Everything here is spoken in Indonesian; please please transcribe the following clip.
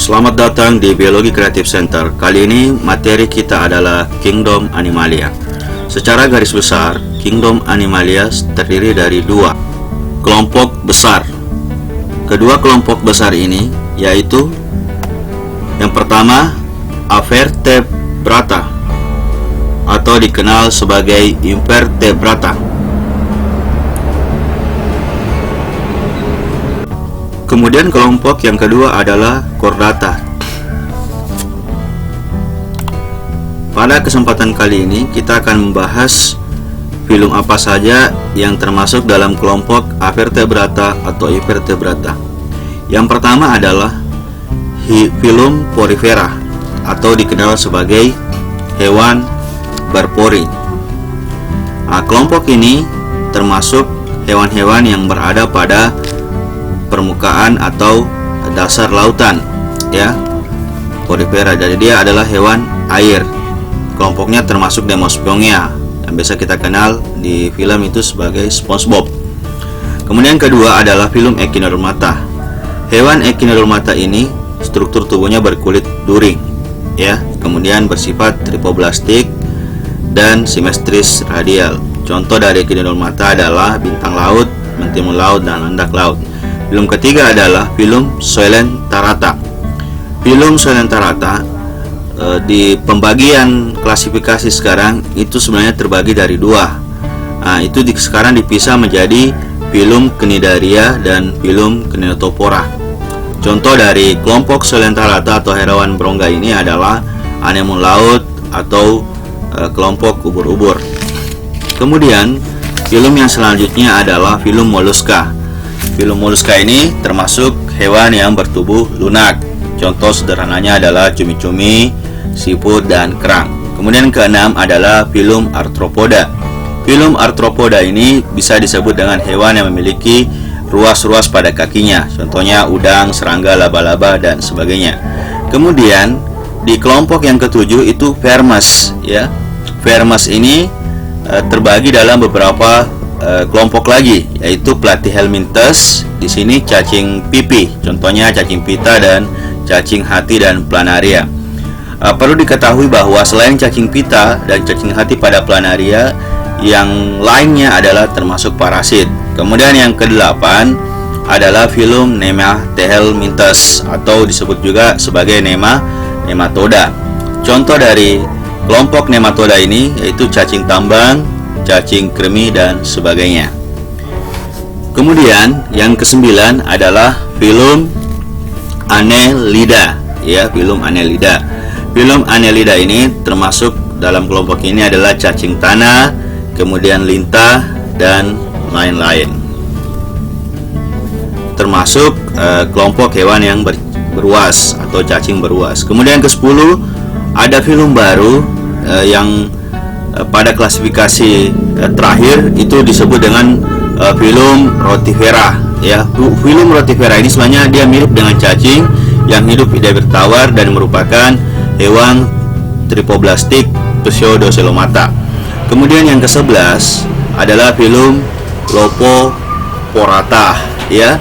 Selamat datang di Biologi Creative Center. Kali ini materi kita adalah Kingdom Animalia. Secara garis besar, Kingdom Animalia terdiri dari dua kelompok besar. Kedua kelompok besar ini yaitu yang pertama Avertebrata atau dikenal sebagai Invertebrata. Kemudian kelompok yang kedua adalah Chordata. Pada kesempatan kali ini kita akan membahas filum apa saja yang termasuk dalam kelompok Avertebrata atau Invertebrata. Yang pertama adalah filum Porifera atau dikenal sebagai hewan berpori. Nah, kelompok ini termasuk hewan-hewan yang berada pada permukaan atau dasar lautan, ya, Porifera. Jadi dia adalah hewan air. Kelompoknya termasuk Demospongia yang biasa kita kenal di film itu sebagai SpongeBob. Kemudian kedua adalah filum Echinodermata. Hewan Echinodermata ini struktur tubuhnya berkulit duri, ya, kemudian bersifat tripoblastik dan simetris radial. Contoh dari Echinodermata adalah bintang laut, mentimun laut, dan landak laut. Filum ketiga adalah filum Coelenterata. Filum Coelenterata di pembagian klasifikasi sekarang itu sebenarnya terbagi dari dua. Nah, itu sekarang dipisah menjadi filum Cnidaria dan filum Cnidotopora. Contoh dari kelompok Coelenterata atau hewan berongga ini adalah anemon laut atau kelompok ubur-ubur. Kemudian filum yang selanjutnya adalah filum Mollusca. Filum Mollusca ini termasuk hewan yang bertubuh lunak. Contoh sederhananya adalah cumi-cumi, siput, dan kerang. Kemudian keenam adalah filum Arthropoda. Filum Arthropoda ini bisa disebut dengan hewan yang memiliki ruas-ruas pada kakinya. Contohnya udang, serangga, laba-laba, dan sebagainya. Kemudian di kelompok yang ketujuh itu Vermes, ya. Vermes ini terbagi dalam beberapa kelompok lagi, yaitu Platyhelminthes. Di sini cacing pipih, contohnya cacing pita dan cacing hati dan planaria. Perlu diketahui bahwa selain cacing pita dan cacing hati pada planaria, yang lainnya adalah termasuk parasit. Kemudian yang kedelapan adalah filum Nematehelminthes atau disebut juga sebagai nematoda. Contoh dari kelompok nematoda ini yaitu cacing tambang, cacing kremi, dan sebagainya. Kemudian yang kesembilan adalah filum Annelida, ya, filum Annelida. Filum Annelida ini termasuk dalam kelompok ini adalah cacing tanah, kemudian lintah, dan lain-lain. Termasuk kelompok hewan yang beruas atau cacing beruas. Kemudian ke-10 ada filum baru yang pada klasifikasi terakhir itu disebut dengan filum Rotifera, ya. Filum Rotifera ini sebenarnya dia mirip dengan cacing yang hidup di air tawar dan merupakan hewan tripoblastik Pseudocoelomata. Kemudian yang ke-11 adalah filum Lopoporata, ya.